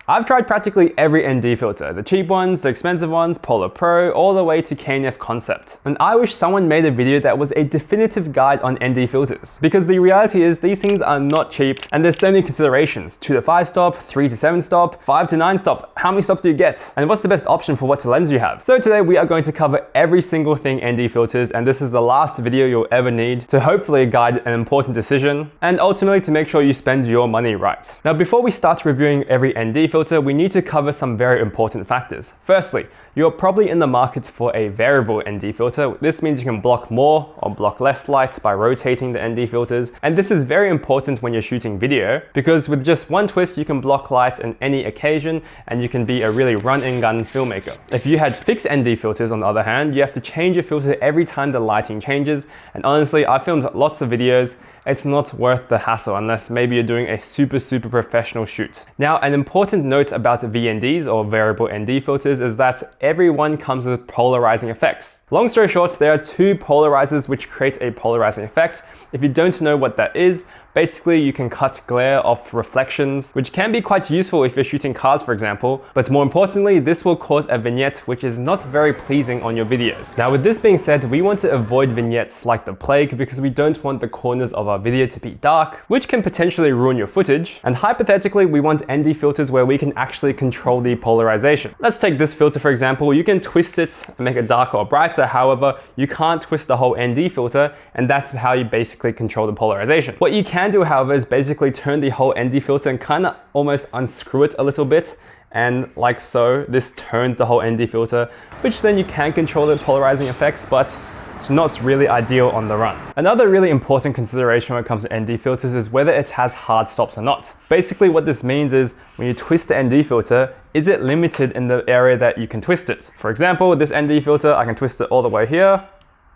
I've tried practically every ND filter, the cheap ones, the expensive ones, Polar Pro, all the way to K&F Concept. And I wish someone made a video that was a definitive guide on ND filters. Because the reality is these things are not cheap and there's so many considerations. 2 to 5 stop, 3 to 7 stop, 5 to 9 stop. How many stops do you get? And what's the best option for what lens you have? So today we are going to cover every single thing ND filters, and this is the last video you'll ever need to hopefully guide an important decision and ultimately to make sure you spend your money right. Now before we start reviewing every ND filter, we need to cover some very important factors. Firstly, you're probably in the market for a variable ND filter. This means you can block more or block less light by rotating the ND filters. And this is very important when you're shooting video, because with just one twist, you can block light on any occasion and you can be a really run-and-gun filmmaker. If you had fixed ND filters, on the other hand, you have to change your filter every time the lighting changes. And honestly, I filmed lots of videos. It's not worth the hassle unless maybe you're doing a super professional shoot. Now, an important note about VNDs or variable ND filters is that every one comes with polarizing effects. Long story short, there are 2 polarizers which create a polarizing effect. If you don't know what that is, basically you can cut glare off reflections, which can be quite useful if you're shooting cars, for example. But more importantly, this will cause a vignette which is not very pleasing on your videos. Now, with this being said, we want to avoid vignettes like the plague because we don't want the corners of our video to be dark, which can potentially ruin your footage. And hypothetically, we want ND filters where we can actually control the polarization. Let's take this filter, for example. You can twist it and make it darker or brighter. However, you can't twist the whole ND filter, and that's how you basically control the polarization. What you can do, however, is basically turn the whole ND filter and kind of almost unscrew it a little bit. And like so, this turns the whole ND filter, which then you can control the polarizing effects, but it's not really ideal on the run. Another really important consideration when it comes to ND filters is whether it has hard stops or not. Basically what this means is when you twist the ND filter, is it limited in the area that you can twist it? For example, with this ND filter, I can twist it all the way here,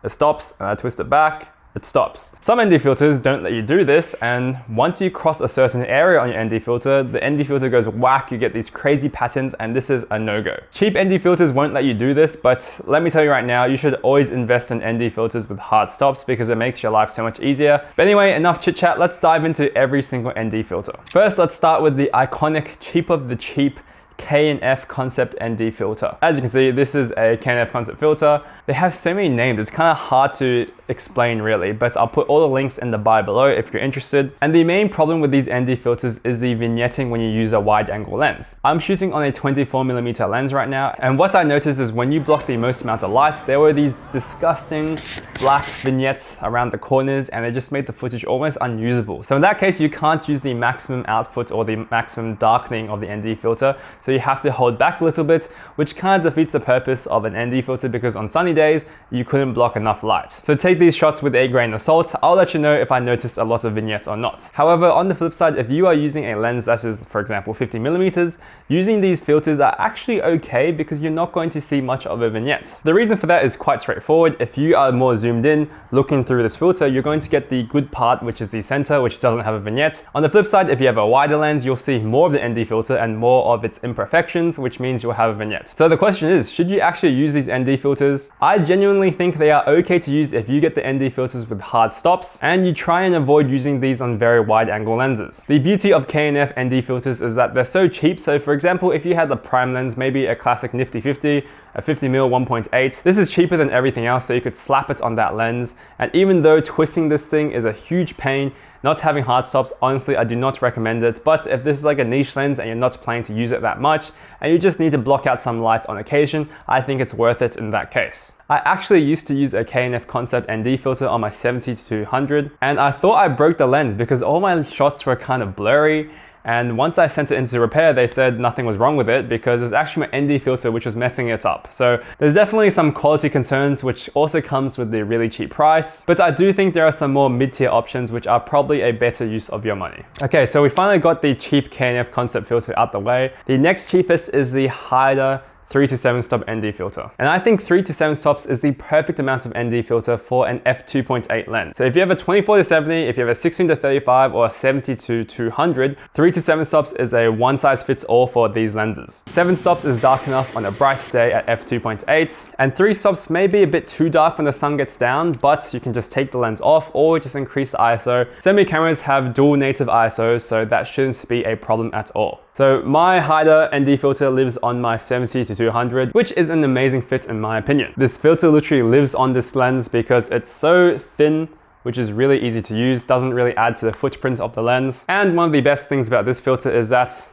it stops, and I twist it back, it stops. Some ND filters don't let you do this, and once you cross a certain area on your ND filter, the ND filter goes whack, you get these crazy patterns, and this is a no-go. Cheap ND filters won't let you do this, but let me tell you right now, you should always invest in ND filters with hard stops because it makes your life so much easier. But anyway, enough chit chat, let's dive into every single ND filter. First, let's start with the iconic, cheap of the cheap K&F Concept ND filter. As you can see, this is a K&F Concept filter. They have so many names, it's kind of hard to explain really, but I'll put all the links in the bio below if you're interested. And the main problem with these ND filters is the vignetting when you use a wide angle lens. I'm shooting on a 24mm lens right now, and what I noticed is when you block the most amount of light, there were these disgusting black vignettes around the corners, and it just made the footage almost unusable. So in that case, you can't use the maximum output or the maximum darkening of the ND filter. So you have to hold back a little bit, which kind of defeats the purpose of an ND filter because on sunny days, you couldn't block enough light. So take these shots with a grain of salt. I'll let you know if I noticed a lot of vignettes or not. However, on the flip side, if you are using a lens that is, for example, 50mm, using these filters are actually okay because you're not going to see much of a vignette. The reason for that is quite straightforward. If you are more zoomed in, looking through this filter, you're going to get the good part, which is the center, which doesn't have a vignette. On the flip side, if you have a wider lens, you'll see more of the ND filter and more of its imperfections, which means you'll have a vignette. So the question is, should you actually use these ND filters? I genuinely think they are okay to use if you get the ND filters with hard stops and you try and avoid using these on very wide angle lenses. The beauty of K&F ND filters is that they're so cheap. So for example, if you had a prime lens, maybe a classic nifty 50, a 50mm 1.8, this is cheaper than everything else, so you could slap it on that lens. And even though twisting this thing is a huge pain, not having hard stops, honestly, I do not recommend it. But if this is like a niche lens and you're not planning to use it that much, and you just need to block out some light on occasion, I think it's worth it in that case. I actually used to use a K&F Concept ND filter on my 70-200, and I thought I broke the lens because all my shots were kind of blurry. And once I sent it into repair, they said nothing was wrong with it because it's actually my ND filter which was messing it up. So there's definitely some quality concerns, which also comes with the really cheap price. But I do think there are some more mid-tier options which are probably a better use of your money. Okay, so we finally got the cheap K&F Concept filter out the way. The next cheapest is the Haida 3 to 7 stop ND filter. And I think 3 to 7 stops is the perfect amount of ND filter for an f2.8 lens. So if you have a 24 to 70, if you have a 16 to 35 or a 70 to 200, 3 to 7 stops is a one size fits all for these lenses. 7 stops is dark enough on a bright day at f2.8, and 3 stops may be a bit too dark when the sun gets down, but you can just take the lens off or just increase the ISO. So many cameras have dual native ISOs, so that shouldn't be a problem at all. So my Haida ND filter lives on my 70-200, which is an amazing fit in my opinion. This filter literally lives on this lens because it's so thin, which is really easy to use, doesn't really add to the footprint of the lens. And one of the best things about this filter is that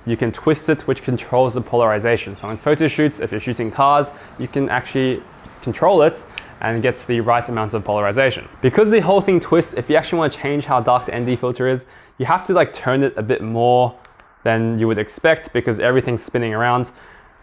you can twist it, which controls the polarization. So in photo shoots, if you're shooting cars, you can actually control it and get the right amount of polarization. Because the whole thing twists, if you actually want to change how dark the ND filter is, you have to like turn it a bit more than you would expect because everything's spinning around.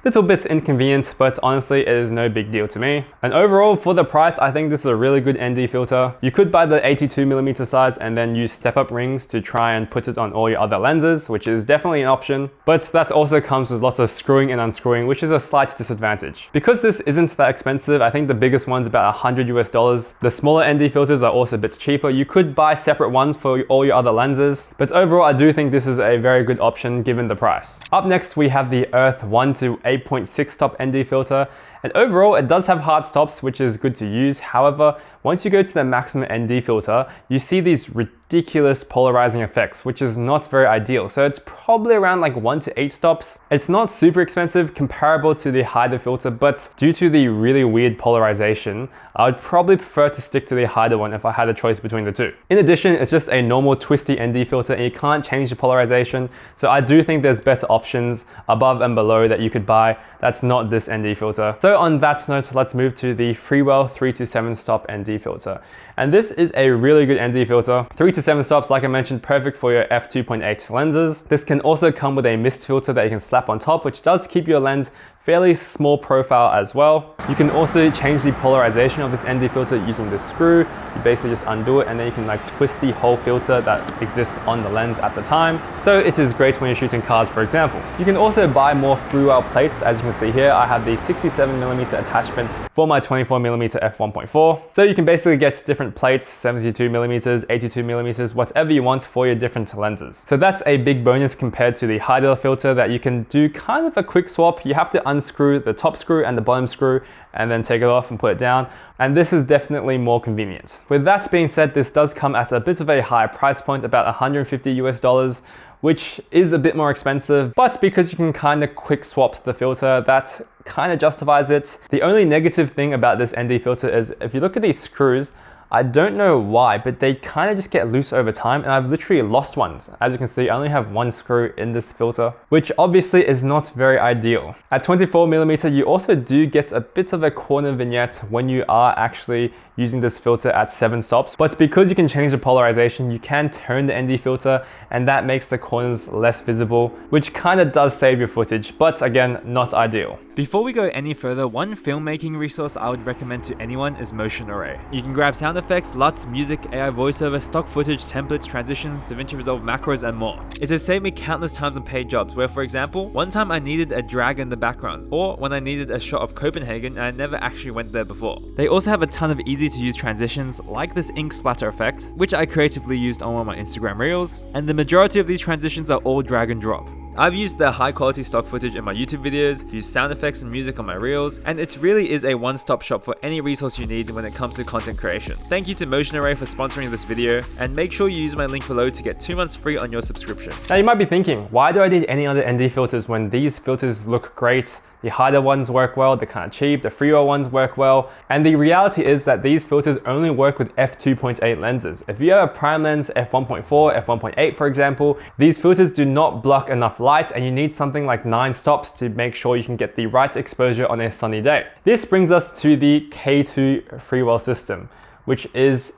Little bit inconvenient, but honestly, it is no big deal to me. And overall, for the price, I think this is a really good ND filter. You could buy the 82mm size and then use step-up rings to try and put it on all your other lenses, which is definitely an option. But that also comes with lots of screwing and unscrewing, which is a slight disadvantage. Because this isn't that expensive, I think the biggest one's about $100 US. The smaller ND filters are also a bit cheaper. You could buy separate ones for all your other lenses. But overall, I do think this is a very good option given the price. Up next, we have the Urth 1-8.6 stop ND filter, and overall it does have hard stops, which is good to use. However, once you go to the maximum ND filter, you see these ridiculous polarizing effects, which is not very ideal. So it's probably around like 1 to 8 stops. It's not super expensive, comparable to the Haida filter, but due to the really weird polarization, I would probably prefer to stick to the Haida one if I had a choice between the two. In addition, it's just a normal twisty ND filter and you can't change the polarization. So I do think there's better options above and below that you could buy that's not this ND filter. So on that note, let's move to the Freewell 3-7 stop ND filter. And this is a really good ND filter. 3 to 7 stops, like I mentioned, perfect for your f2.8 lenses. This can also come with a mist filter that you can slap on top, which does keep your lens fairly small profile as well. You can also change the polarization of this ND filter using this screw. You basically just undo it and then you can like twist the whole filter that exists on the lens at the time. So it is great when you're shooting cars, for example. You can also buy more Freewell plates. As you can see here, I have the 67mm attachment for my 24mm f1.4. So you can basically get different plates, 72mm, 82mm, whatever you want for your different lenses. So that's a big bonus compared to the Haida filter that you can do kind of a quick swap. You have to unscrew the top screw and the bottom screw and then take it off and put it down. And this is definitely more convenient. With that being said, this does come at a bit of a high price point, about $150 US, which is a bit more expensive, but because you can kind of quick swap the filter, that kind of justifies it. The only negative thing about this ND filter is if you look at these screws, I don't know why, but they kind of just get loose over time and I've literally lost ones. As you can see, I only have one screw in this filter, which obviously is not very ideal. At 24mm, you also do get a bit of a corner vignette when you are actually using this filter at 7 stops. But because you can change the polarization, you can turn the ND filter and that makes the corners less visible, which kind of does save your footage, but again, not ideal. Before we go any further, one filmmaking resource I would recommend to anyone is Motion Array. You can grab sound effects, LUTs, music, AI voiceover, stock footage, templates, transitions, Davinci Resolve macros, and more. It has saved me countless times on paid jobs where, for example, one time I needed a drag in the background, or when I needed a shot of Copenhagen and I never actually went there before. They also have a ton of easy to use transitions like this ink splatter effect, which I creatively used on one of my Instagram reels, and the majority of these transitions are all drag and drop. I've used the high quality stock footage in my YouTube videos, used sound effects and music on my reels, and it really is a one-stop shop for any resource you need when it comes to content creation. Thank you to Motion Array for sponsoring this video, and make sure you use my link below to get 2 months free on your subscription. Now you might be thinking, why do I need any other ND filters when these filters look great? The Haida ones work well, they're kind of cheap, the Freewell ones work well, and the reality is that these filters only work with f2.8 lenses. If you have a prime lens, f1.4, f1.8 for example, these filters do not block enough light and you need something like 9 stops to make sure you can get the right exposure on a sunny day. This brings us to the K2 Freewell system, which is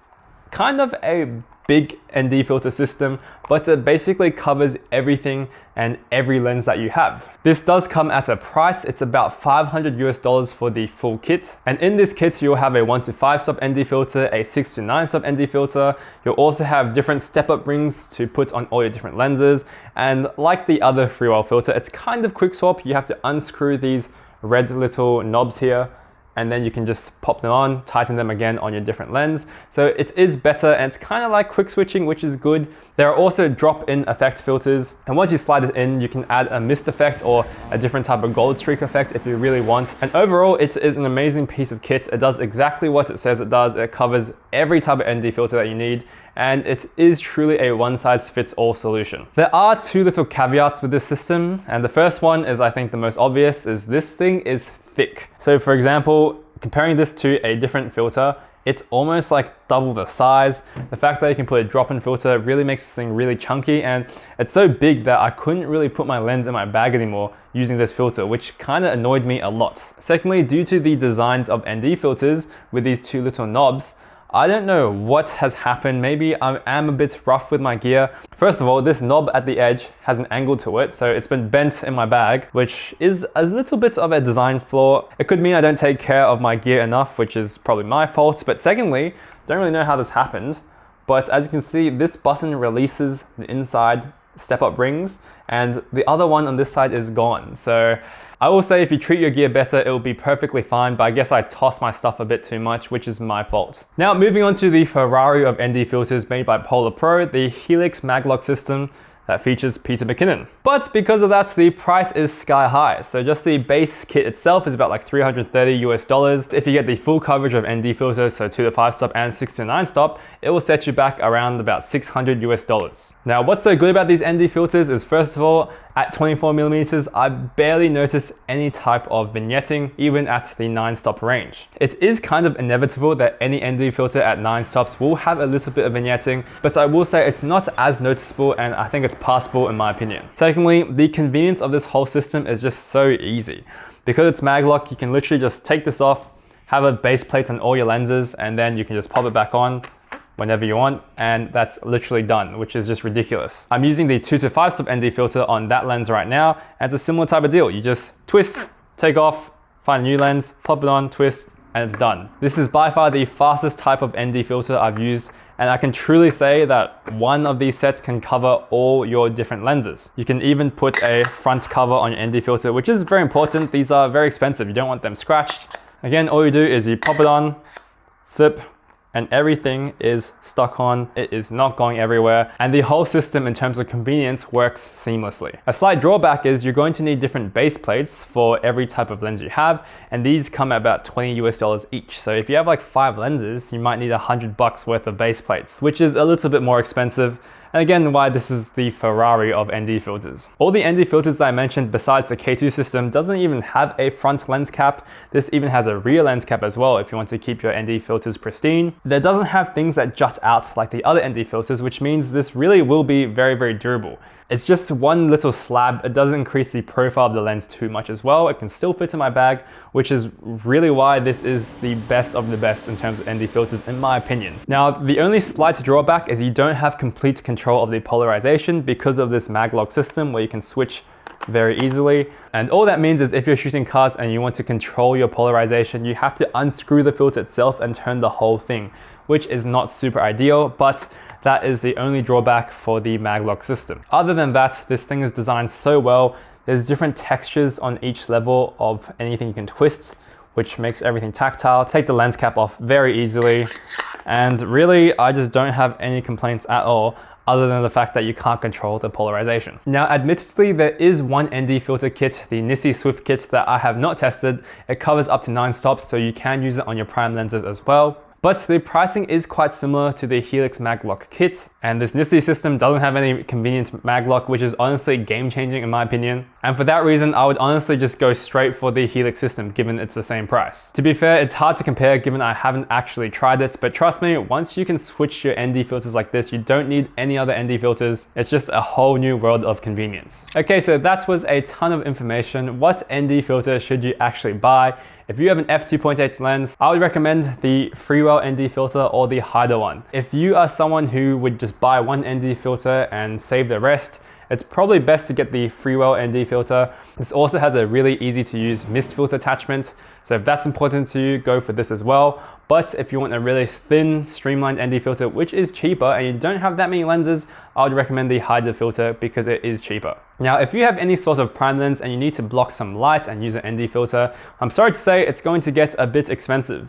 kind of a big ND filter system, but it basically covers everything and every lens that you have. This does come at a price. It's about $500 US for the full kit. And in this kit, you'll have a 1 to 5 stop ND filter, a 6 to 9 stop ND filter. You'll also have different step-up rings to put on all your different lenses. And like the other Freewell filter, it's kind of quick swap. You have to unscrew these red little knobs here, and then you can just pop them on, tighten them again on your different lens. So it is better, and it's kind of like quick switching, which is good. There are also drop-in effect filters, and once you slide it in, you can add a mist effect or a different type of gold streak effect if you really want. And overall, it is an amazing piece of kit. It does exactly what it says it does. It covers every type of ND filter that you need, and it is truly a one-size-fits-all solution. There are two little caveats with this system, and the first one is, I think, the most obvious, is this thing is thick. So for example, comparing this to a different filter, it's almost like double the size. The fact that you can put a drop-in filter really makes this thing really chunky, and it's so big that I couldn't really put my lens in my bag anymore using this filter, which kind of annoyed me a lot. Secondly, due to the designs of ND filters with these two little knobs, I don't know what has happened. Maybe I am a bit rough with my gear. First of all, this knob at the edge has an angle to it, so it's been bent in my bag, which is a little bit of a design flaw. It could mean I don't take care of my gear enough, which is probably my fault. But secondly, don't really know how this happened. But as you can see, this button releases the inside step-up rings, and the other one on this side is gone. So I will say if you treat your gear better, it will be perfectly fine, but I guess I toss my stuff a bit too much, which is my fault. Now moving on to the Ferrari of ND filters made by Polar Pro, the Helix Maglock system that features Peter McKinnon. But because of that, the price is sky high. So just the base kit itself is about like $330 US. If you get the full coverage of ND filters, so 2 to 5 stop and 6 to 9 stop, it will set you back around about $600 US. Now, what's so good about these ND filters is, first of all, at 24mm, I barely notice any type of vignetting, even at the 9 stop range. It is kind of inevitable that any ND filter at 9 stops will have a little bit of vignetting, but I will say it's not as noticeable, and I think it's passable in my opinion. Secondly, the convenience of this whole system is just so easy. Because it's Maglock, you can literally just take this off, have a base plate on all your lenses, and then you can just pop it back on whenever you want, and that's literally done, which is just ridiculous. I'm using the 2 to 5 stop ND filter on that lens right now, and it's a similar type of deal. You just twist, take off, find a new lens, pop it on, twist, and it's done. This is by far the fastest type of ND filter I've used, and I can truly say that one of these sets can cover all your different lenses. You can even put a front cover on your ND filter, which is very important. These are very expensive. You don't want them scratched. Again, all you do is you pop it on, flip, and everything is stuck on. It is not going everywhere, and the whole system in terms of convenience works seamlessly. A slight drawback is you're going to need different base plates for every type of lens you have, and these come at about $20 US each. So if you have like 5 lenses, you might need $100 worth of base plates, which is a little bit more expensive. And again, why this is the Ferrari of ND filters. All the ND filters that I mentioned besides the K2 system doesn't even have a front lens cap. This even has a rear lens cap as well if you want to keep your ND filters pristine. There doesn't have things that jut out like the other ND filters, which means this really will be very, very durable. It's just one little slab. It doesn't increase the profile of the lens too much as well. It can still fit in my bag, which is really why this is the best of the best in terms of ND filters, in my opinion. Now, the only slight drawback is you don't have complete control of the polarization because of this Maglock system where you can switch very easily. And all that means is if you're shooting cars and you want to control your polarization, you have to unscrew the filter itself and turn the whole thing, which is not super ideal, but that is the only drawback for the Maglock system. Other than that, this thing is designed so well. There's different textures on each level of anything you can twist, which makes everything tactile. Take the lens cap off very easily. And really, I just don't have any complaints at all, other than the fact that you can't control the polarization. Now, admittedly, there is one ND filter kit, the Nisi Swift kit, that I have not tested. It covers up to 9 stops, so you can use it on your prime lenses as well. But the pricing is quite similar to the Helix Maglock kit, and this Nisi system doesn't have any convenient Maglock, which is honestly game-changing in my opinion. And for that reason, I would honestly just go straight for the Helix system, given it's the same price. To be fair, it's hard to compare given I haven't actually tried it, but trust me, once you can switch your ND filters like this, you don't need any other ND filters. It's just a whole new world of convenience. Okay, so that was a ton of information. What ND filter should you actually buy? If you have an f2.8 lens, I would recommend the Freewell ND filter or the Haida one. If you are someone who would just buy one ND filter and save the rest, it's probably best to get the Freewell ND filter. This also has a really easy to use mist filter attachment. So if that's important to you, go for this as well. But if you want a really thin, streamlined ND filter, which is cheaper, and you don't have that many lenses, I would recommend the Haida filter because it is cheaper. Now, if you have any sort of prime lens and you need to block some light and use an ND filter, I'm sorry to say it's going to get a bit expensive.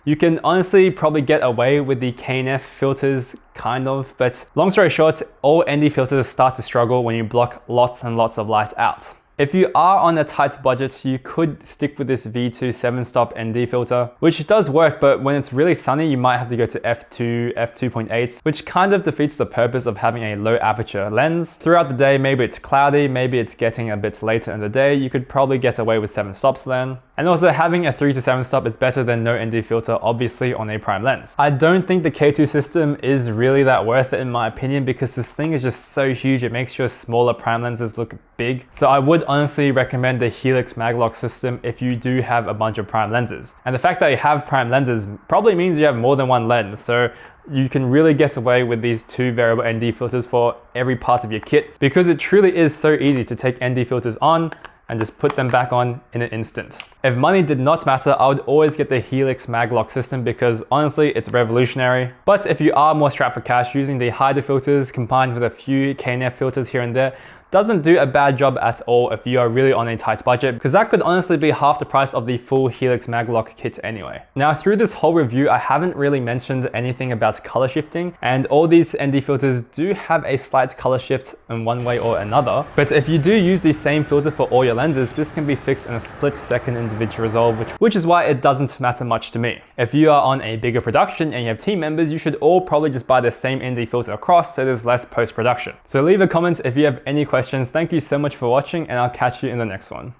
You can honestly probably get away with the K&F filters, kind of, but long story short, all ND filters start to struggle when you block lots and lots of light out. If you are on a tight budget, you could stick with this V2 7-stop ND filter, which does work, but when it's really sunny, you might have to go to f2, f2.8, which kind of defeats the purpose of having a low aperture lens. Throughout the day, maybe it's cloudy, maybe it's getting a bit later in the day, you could probably get away with 7 stops then. And also having a 3 to 7 stop is better than no ND filter, obviously, on a prime lens. I don't think the K2 system is really that worth it in my opinion, because this thing is just so huge, it makes your smaller prime lenses look big. So I would honestly recommend the Helix Maglock system if you do have a bunch of prime lenses. And the fact that you have prime lenses probably means you have more than one lens. So you can really get away with these 2 variable ND filters for every part of your kit, because it truly is so easy to take ND filters on and just put them back on in an instant. If money did not matter, I would always get the Helix Maglock system because honestly, it's revolutionary. But if you are more strapped for cash, using the Haida filters combined with a few K&F filters here and there doesn't do a bad job at all if you are really on a tight budget, because that could honestly be half the price of the full Helix Maglock kit anyway. Now, through this whole review, I haven't really mentioned anything about color shifting, and all these ND filters do have a slight color shift in one way or another. But if you do use the same filter for all your lenses, this can be fixed in a split-second in Davinci Resolve, which is why it doesn't matter much to me. If you are on a bigger production and you have team members, you should all probably just buy the same ND filter across, so there's less post-production. So leave a comment if you have any questions. Thank you so much for watching, and I'll catch you in the next one.